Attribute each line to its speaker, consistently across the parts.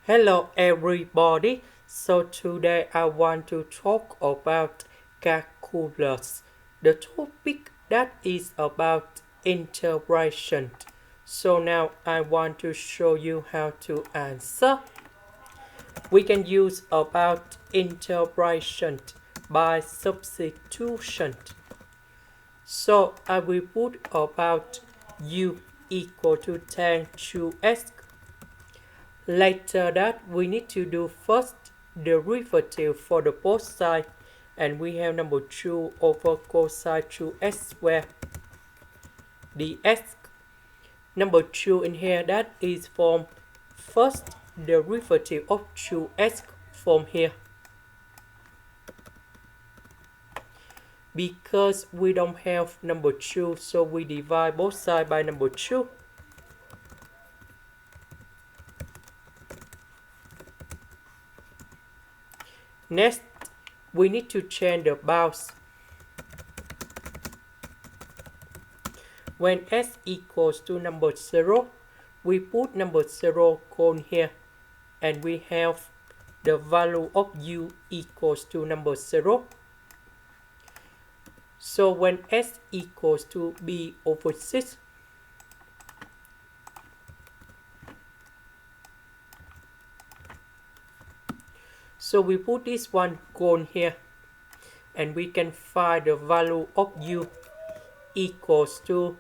Speaker 1: Hello everybody. So today I want to talk about calculus. The topic that is about integration. So now I want to show you how to answer. We can use about integration by substitution. So I will put about u equal to 10 to s. Later that we need to do first derivative for the both side, and we have number 2 over cosine 2s squared dx. Number 2 in here, that is from first derivative of 2s from here. Because we don't have number 2, so we divide both sides by number 2. Next, we need to change the bounds. When s equals to number 0, we put number 0 cone here, and we have the value of u equals to number 0. So when s equals to b over 6, so we put this one cone here, and we can find the value of u equals to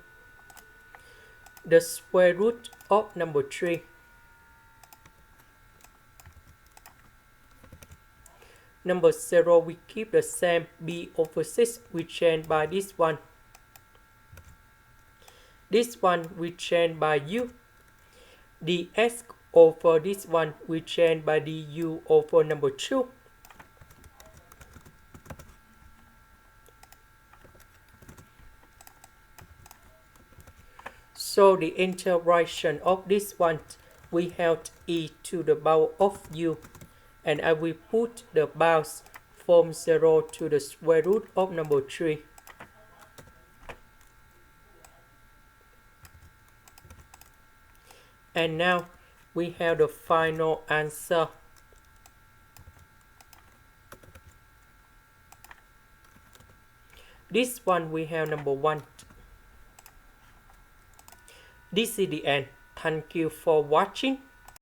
Speaker 1: the square root of number 3. Number 0 we keep the same, b over 6 we change by this one. This one we change by u. Dx over this one we change by du over number 2. So the integration of this one, we have e to the power of u, and I will put the bounds from 0 to the square root of number 3. And now we have the final answer. This one we have number 1. This is the end. Thank you for watching.